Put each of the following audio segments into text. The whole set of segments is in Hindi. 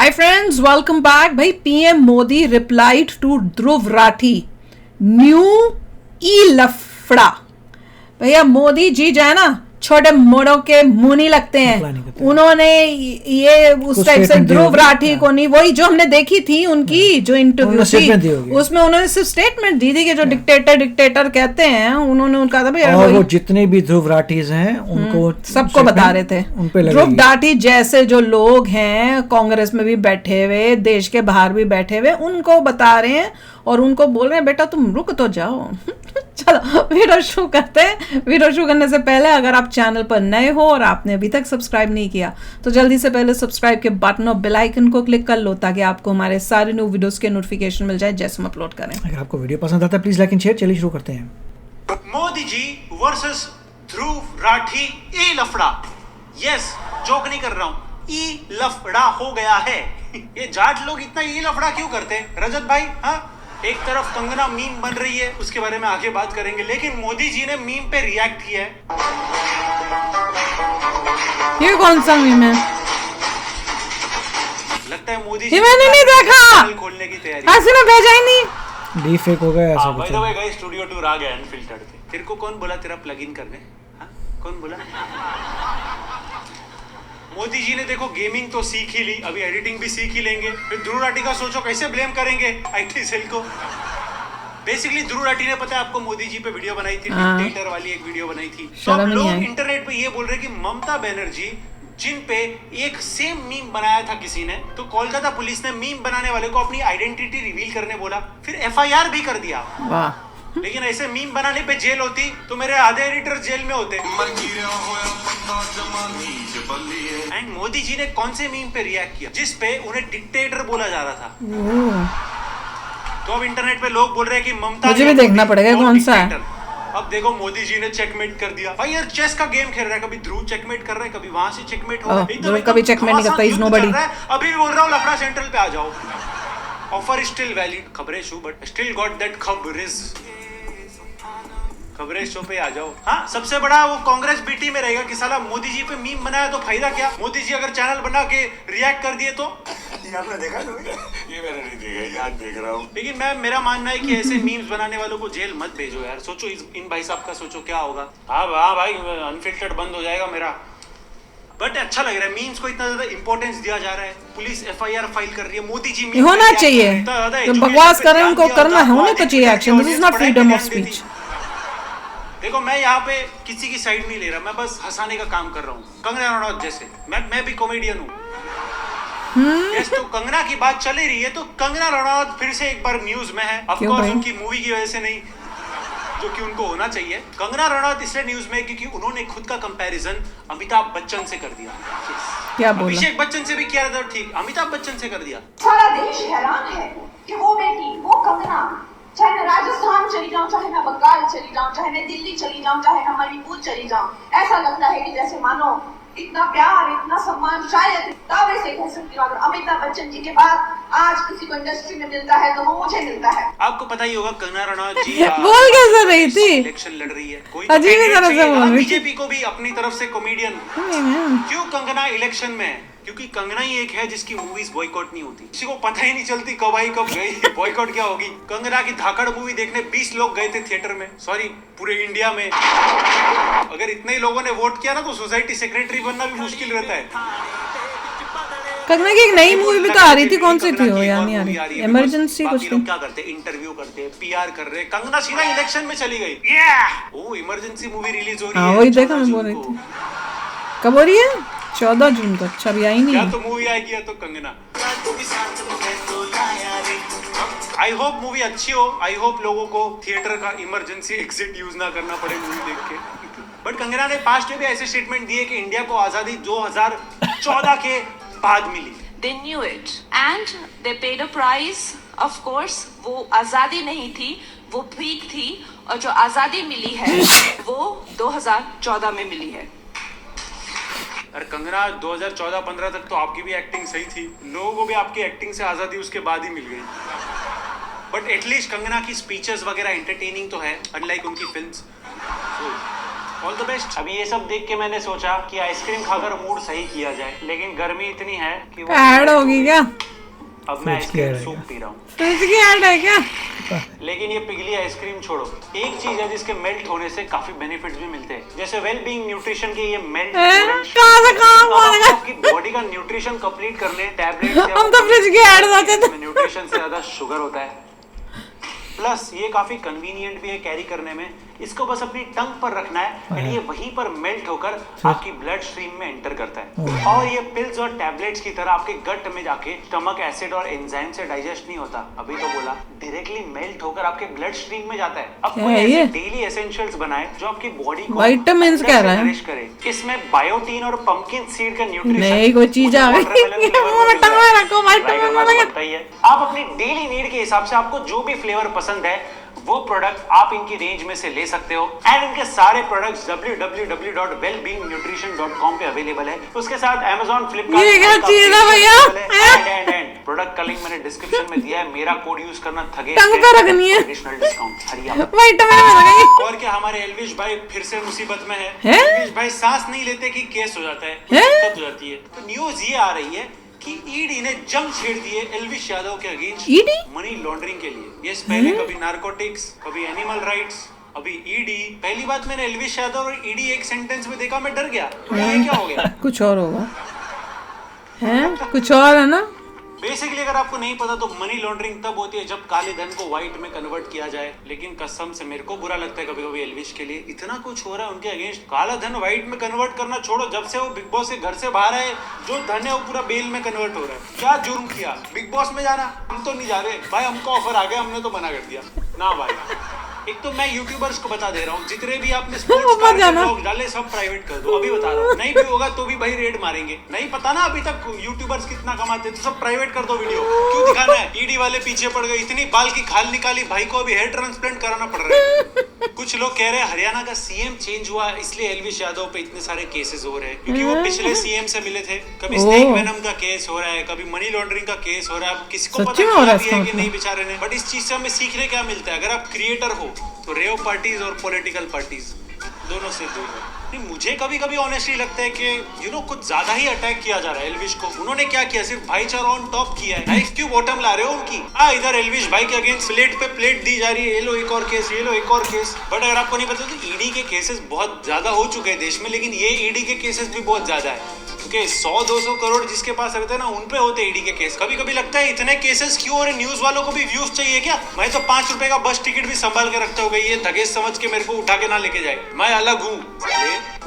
हाय फ्रेंड्स, वेलकम बैक। भाई PM Modi replied to Dhruv Rathee, new ई लफड़ा। भैया मोदी जी जो है ना, छोटे मोड़ों के मुंह नहीं लगते हैं। उन्होंने ये उस टाइप से ध्रुव राठी को नहीं, वही जो हमने देखी थी उनकी जो इंटरव्यू थी उसमें उन्होंने सिर्फ स्टेटमेंट दी थी कि जो डिक्टेटर कहते हैं, उन्होंने उनका था भाई। और वो जितने भी ध्रुव राठीज हैं उनको सबको बता रहे थे। ध्रुव राठी जैसे जो लोग हैं कांग्रेस में भी बैठे हुए, देश के बाहर भी बैठे हुए, उनको बता रहे हैं और उनको बोल रहे हैं बेटा तुम रुक तो जाओ। चलो वीडियो शुरू करते हैं। वीडियो शुरू करने से पहले अगर आप चैनल पर नए हो और आपने अभी तक सब्सक्राइब नहीं किया तो जल्दी से पहले सब्सक्राइब के बटन और बेल आइकन को क्लिक कर लो ताकि आपको हमारे सारे न्यू वीडियोस के नोटिफिकेशन मिल जाए जैसे हम अपलोड करें। अगर आपको वीडियो पसंद आता है प्लीज लाइक एंड शेयर। चलिए शुरू करते हैं। मोदी जी वर्सेस ध्रुव राठी ई लफड़ा। यस, जोक नहीं कर रहा हूँ, ई लफड़ा हो गया है। ये जाट लोग इतना ई लफड़ा क्यों करते हैं रजत भाई? हाँ, एक तरफ कंगना मीम बन रही है, उसके बारे में आगे बात करेंगे, लेकिन मोदी जी ने मीम पे रिएक्ट किया है। ये कौन सा मीम है? लगता है मोदी जी मैंने नहीं देखा। खोलने की तैयारी। ने भेजा ही नहीं। डीफेक हो गया ऐसा कुछ। By the way guys, studio tour आ गया अनफिल्टर्ड पे। तेरे को कौन बोला तेरा प्लगइन करने? हाँ, कौन बोला? मोदी जी ने देखो गेमिंग तो सीख ही ली, अभी एडिटिंग भी सीख ही लेंगे। फिर ध्रुव राठी का सोचो कैसे ब्लेम करेंगे आईटी सेल को। बेसिकली ध्रुव राठी ने पता है आपको मोदी जी पे वीडियो बनाई थी, डिक्टेटर वाली एक वीडियो बनाई थी। तो अब लोग इंटरनेट पे ये बोल रहे कि ममता बनर्जी जिन पे एक सेम मीम बनाया था किसी ने, तो कोलकाता पुलिस ने मीम बनाने वाले को अपनी आइडेंटिटी रिवील करने बोला, फिर एफआईआर भी कर दिया। वाह। लेकिन ऐसे मीम बनाने पे जेल होती तो मेरे आधे एडिटर जेल में होते। एंड मोदी जी ने कौन से मीम पे रिएक्ट किया जिस पे उन्हें डिक्टेटर बोला जा रहा था? तो अब इंटरनेट पे लोग बोल रहे हैं कि ममता, मुझे भी देखना पड़ेगा कौन सा है। अब देखो मोदी जी ने चेकमेट कर दिया। भाई यार चेस का गेम खेल रहा है, कभी ध्रुव चेकमेट कर रहा है, कभी वहां से चेकमेट हो रहा है, कभी चेकमेट नहीं करता। Is nobody. अभी बोल रहा हूँ लफड़ा सेंट्रल पे आ जाओ, ऑफर स्टिल वैलिड। खबरें show but still got that खबरेज। खबरें शो पे आ जाओ। हाँ, सबसे बड़ा वो कांग्रेस बीटी में रहेगा कि साला मोदी जी पे मीम बनाया तो फायदा क्या? मोदी जी अगर चैनल बना के रिएक्ट कर दिए तो आपने देखा? ये मैंने नहीं देखा, याद देख रहा हूँ। लेकिन मेरा मानना है कि ऐसे मीम्स बनाने वालों को जेल मत भेजो यार। सोचो इन भाई साहब का, सोचो क्या होगा। हाँ भाई, अनफिल्टर्ड बंद हो जाएगा मेरा। बट अच्छा लग रहा है, मीम्स को इतना ज्यादा इंपॉर्टेंस दिया जा रहा है। पुलिस एफआईआर फाइल कर रही है, मोदी जी मीम होना चाहिए। तो बकवास कर रहे हैं उनको करना होना तो चाहिए action. This is not freedom of speech. देखो मैं यहाँ पे किसी की साइड नहीं ले रहा, मैं बस हंसाने का काम कर रहा हूँ। कंगना रनौत जैसे मैं भी कॉमेडियन हूँ। यस, तो कंगना की बात चल ही रही है तो कंगना रनौत फिर से एक बार न्यूज में है। ऑफ कोर्स उनकी मूवी की वजह से नहीं, जो कि उनको होना चाहिए। कंगना रनौत इसलिए न्यूज में क्योंकि उन्होंने खुद का कंपैरिजन अमिताभ बच्चन से कर दिया। क्या बोला? अभिषेक बच्चन से भी किया था, ठीक, अमिताभ बच्चन से कर दिया। सारा देश हैरान है कि वो बेटी, वो कंगना, चाहे मैं राजस्थान चली जाऊं, चाहे मैं बंगाल चली जाऊं, चाहे मैं दिल्ली चली जाऊं, चाहे मैं मणिपुर चली जाऊं, ऐसा लगता है कि जैसे मानो इतना प्यार, इतना सम्मान शायद दावे से कह सकती हूँ अमिताभ बच्चन जी के बाद आज किसी को इंडस्ट्री में मिलता है तो वो मुझे मिलता है। आपको पता ही होगा कंगना रनौत जी बोल कैसे रही थी? इलेक्शन लड़ रही है, कोई अजीब ही तरह से बोल रही थी। बीजेपी को भी अपनी तरफ से कॉमेडियन। क्यों कंगना इलेक्शन में? क्योंकि कंगना ही एक है जिसकी मूवीज बॉयकॉट नहीं होती, किसी को पता ही नहीं चलती कब आई कब गई। बॉयकॉट क्या होगी? कंगना की धाकड़ मूवी देखने 20 लोग गए थे थिएटर में, सॉरी पूरे इंडिया में। अगर इतने ही लोगों ने वोट किया ना तो सोसाइटी सेक्रेटरी बनना भी मुश्किल रहता है। कंगना की एक नई मूवी भी तो आ रही थी, कौन सी थी वो? याद नहीं आ रही। इमरजेंसी कुछ लोग क्या करते, इंटरव्यू करते, पीआर कर रहे। कंगना सीधा इलेक्शन में चली गई। ओ इमरजेंसी मूवी रिलीज हो रही है। वही देखा, मैं बोल रही थी। कब हो रही है? 14 जून को। अच्छा अभी आई नहीं है तो मूवी आएगी या तो कंगना। आई होप मूवी अच्छी हो। आई होप लोगों को थिएटर का इमरजेंसी एग्जिट यूज ना करना पड़े मूवी देख के। बट कंगना ने पास्ट में भी ऐसे स्टेटमेंट दिए कि इंडिया को आजादी 2014 के बाद मिली। They knew it and they paid a price. Of course, वो आजादी नहीं थी, वो भीख थी, और जो आजादी मिली है वो 2014 में मिली है। अरे कंगना 2014-15 तक तो आपकी भी एक्टिंग सही थी, लोगों को भी आपकी एक्टिंग से आजादी उसके बाद ही मिल गई। बट एटलीस्ट कंगना की स्पीचेस वगैरह एंटरटेनिंग तो है, अनलाइक उनकी फिल्म्स। All the best. अभी ये सब देख के मैंने सोचा कि आइसक्रीम खाकर मूड सही किया जाए, लेकिन गर्मी इतनी है कि वो ऐड होगी क्या? अब मैं आइसक्रीम सूप पी रहा हूँ। फ्रिज की ऐड है क्या? लेकिन ये पिघली आइसक्रीम छोड़ो, एक चीज है जिसके मेल्ट होने से काफी बेनिफिट्स भी मिलते हैं, जैसे वेल बीइंग न्यूट्रिशन के ये मेल्ट आपकी बॉडी का न्यूट्रिशन कंप्लीट कर ले टैबलेट। हम तो फ्रिज की ऐड होते थे। न्यूट्रिशन से ज्यादा शुगर होता है, प्लस ये काफी कन्वीनियंट भी है कैरी करने में। इसको बस अपनी टंग पर रखना है एंड ये वहीं पर मेल्ट होकर आपकी ब्लड स्ट्रीम में एंटर करता है, और ये पिल्स और टैबलेट्स की तरह आपके गट में जाके स्टमक एसिड और एंजाइम से डाइजेस्ट नहीं होता, अभी तो बोला, डायरेक्टली मेल्ट होकर आपके ब्लड स्ट्रीम में जाता है। अब कोई ऐसे डेली एसेंशियल्स बनाए जो आपकी बॉडी को विटामिन्स कह रहा है, नरिश करे। इसमें बायोटीन और पंपकिन सीड का न्यूट्रिशन नहीं कोई चीज आ गई आप अपनी डेली नीड के हिसाब से आपको जो भी फ्लेवर पसंद है वो प्रोडक्ट आप इनकी रेंज में से ले सकते हो, एंड इनके सारे प्रोडक्ट्स www.wellbeingnutrition.com पे अवेलेबल है। उसके साथ Amazon, Flipkart एंड प्रोडक्ट का लिंक मैंने डिस्क्रिप्शन में दिया है। मेरा कोड यूज करना एडिशनल डिस्काउंट हरियाणा। और क्या हमारे एल्विश भाई फिर से मुसीबत में है? एल्विश भाई सांस नहीं लेते कि केस हो जाता है, दिक्कत हो जाती है। तो न्यूज ये आ रही है कि ईडी ने जंग छेड़ दी है एल्विश यादव के अगेंस्ट मनी लॉन्ड्रिंग के लिए। ये पहले कभी नारकोटिक्स, कभी एनिमल राइट्स, अभी ईडी। पहली बात मैंने एल्विश यादव और ईडी एक सेंटेंस में देखा, मैं डर गया, ये क्या हो गया? कुछ और होगा, हैं कुछ और है ना। बेसिकली अगर आपको नहीं पता तो मनी लॉन्ड्रिंग तब होती है जब काले धन को व्हाइट में कन्वर्ट किया जाए, लेकिन कसम से मेरे को बुरा लगता है कभी कभी एल्विश के लिए, इतना कुछ हो रहा है उनके अगेंस्ट। काला धन व्हाइट में कन्वर्ट करना छोड़ो, जब से वो बिग बॉस के घर से बाहर आए जो धन है वो पूरा बेल में कन्वर्ट हो रहा है। क्या जुर्म किया बिग बॉस में जाना? हम तो नहीं जा रहे भाई, हमको ऑफर आ गया, हमने तो मना कर दिया ना भाई। एक तो मैं यूट्यूबर्स को बता दे रहा हूँ, जितने भी आपने स्पोर्ट्स ब्लॉग डाले सब प्राइवेट कर दो, अभी बता रहा हूँ। नहीं भी होगा तो भी भाई रेड मारेंगे। नहीं पता ना अभी तक यूट्यूबर्स कितना कमाते, तो सब प्राइवेट कर दो वीडियो। क्यों दिखाना है? ईडी वाले पीछे पड़ गए, इतनी बाल की खाल निकाली, भाई को अभी हेयर ट्रांसप्लांट कराना पड़ रहा है। कुछ लोग कह रहे हैं हरियाणा का सीएम चेंज हुआ इसलिए एल्विश यादव पे इतने सारे केसेस हो रहे हैं, क्योंकि वो पिछले सीएम से मिले थे। कभी स्नेक वेनम का केस हो रहा है, कभी मनी लॉन्ड्रिंग का केस हो रहा है। किसी को पता है कि नहीं बेचारे ने, बट इस चीज से हमें सीखने क्या मिलता है? अगर आप क्रिएटर हो तो रेव पार्टीज और पॉलिटिकल पार्टीज दोनों से दूर है। नहीं, मुझे कभी कभी ऑनेस्टली लगता है कि कुछ ज्यादा ही अटैक किया जा रहा है एल्विश को। उन्होंने क्या किया? सिर्फ भाईचारा ऑन टॉप किया है। नाइफ क्यों बॉटम ला रहे हो उनकी? इधर एल्विश भाई के अगेंस्ट प्लेट पे प्लेट दी जा रही है, ये लो एक और केस, ये लो एक और केस। बट अगर आपको नहीं पता तो ईडी के केसेस बहुत ज्यादा हो चुके हैं देश में, लेकिन ये ईडी के केसेस भी बहुत ज्यादा है, क्योंकि 100-200 करोड़ जिसके पास रहते हैं ना उन पे होते ईडी के केस। कभी कभी लगता है इतने केसेस क्यों हो रहे? न्यूज वालों को भी व्यूज चाहिए क्या? मैं तो 5 रुपए का बस टिकट भी संभाल के रखता हूँ, ये दगेश समझ के मेरे को उठा के ना लेके जाए, मैं अलग हूँ।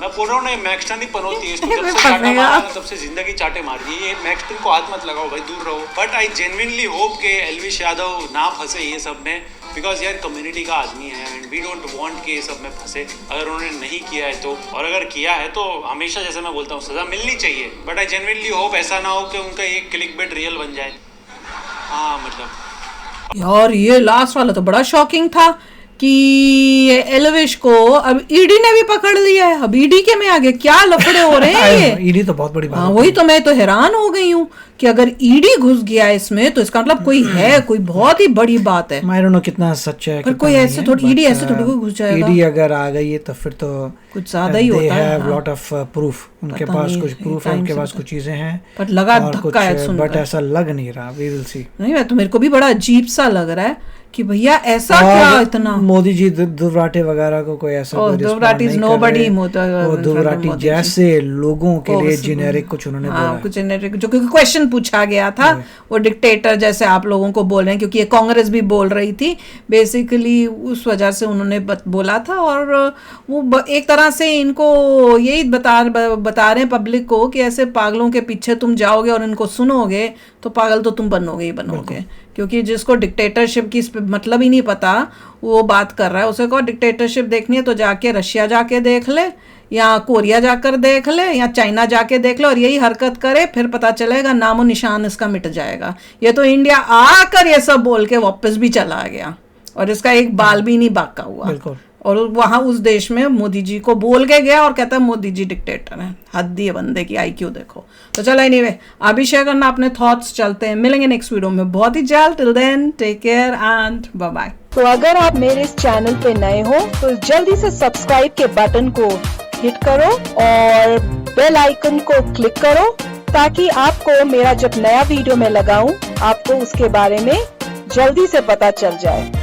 मैं बोल रहा हूँ ना, मैक्सटन ही पनौती है, जब से चाटे मारा तब से जिंदगी चाटे मार दी। ये मैक्सटन को हाथ मत लगाओ भाई, दूर रहो। बट आई जेन्युइनली होप के एल्विश यादव ना फंसे ये सब में, बिकॉज यार कम्युनिटी का आदमी है एंड वी डोंट वांट के ये सब में फंसे। अगर उन्होंने नहीं किया है तो, और अगर किया है तो हमेशा जैसे मैं बोलता हूँ सजा मिलनी चाहिए। बट आई जेन्युइनली होप ऐसा ना हो कि उनका एक क्लिकबेट रियल बन जाए। हाँ मतलब यार ये लास्ट वाला तो बड़ा शॉकिंग था कि एल्विश को अब ईडी ने भी पकड़ लिया है। अब ईडी के में आगे क्या लफड़े हो रहे हैं ये? ईडी तो बहुत बड़ी बात है। वही तो मैं तो हैरान हो गई हूँ कि अगर ईडी घुस गया इसमें तो इसका मतलब कोई है, कोई बहुत ही बड़ी बात है। मैं नो कितना सच है, पर कोई ऐसे थोड़ी ईडी ऐसे थोड़ी कोई घुस जाएगा। ईडी अगर आ गई है तो फिर तो कुछ ज्यादा ही होता है। लॉट ऑफ प्रूफ, उनके पास कुछ प्रूफ है, उनके पास कुछ चीजें हैं, पर लगा धक्का है सुनकर। बट ऐसा लग नहीं रहा, वी विल सी। नहीं मैं तो, मेरे को भी बड़ा अजीब सा लग रहा है कि भैया ऐसा क्या इतना। मोदी जी दुर्राटे वगैरह को कोई ऐसा दुर्राटी जैसे लोगों के लिए जेनेरिक कुछ उन्होंने बोला, कुछ जेनेरिक जो क्योंकि क्वेश्चन पूछा गया था, वो डिक्टेटर जैसे आप लोगों को बोल रहे हैं, क्योंकि ये कांग्रेस भी बोल रही थी बेसिकली, उस वजह से उन्होंने बोला था। और वो एक तरह से इनको यही बता रहे हैं पब्लिक को कि ऐसे पागलों के पीछे तुम जाओगे और इनको सुनोगे तो पागल तो तुम बनोगे ही बनोगे। क्योंकि जिसको डिक्टेटरशिप की मतलब ही नहीं पता वो बात कर रहा है। उसे को डिक्टेटरशिप देखनी है तो जाके रशिया जाके देख ले, या कोरिया जाकर देख ले, या चाइना जाके देख ले, और यही हरकत करे, फिर पता चलेगा नामो निशान इसका मिट जाएगा। ये तो इंडिया आकर ये सब बोल के वापस भी चला गया और इसका एक बाल भी नहीं बाका हुआ। और वहां उस देश में मोदी जी को बोल के गया और कहता है मोदी जी डिक्टेटर हैं। हद है बंदे की, IQ देखो। तो चलो एनीवे, अभी शेयर करना अपने थॉट्स। चलते हैं, मिलेंगे नेक्स्ट वीडियो में बहुत ही जल्द। Till then take care and bye bye. तो अगर आप मेरे इस चैनल पे नए हो तो जल्दी से सब्सक्राइब के बटन को हिट करो और बेल आइकन को क्लिक करो, ताकि आपको मेरा जब नया वीडियो मैं लगाऊं आपको उसके बारे में जल्दी से पता चल जाए।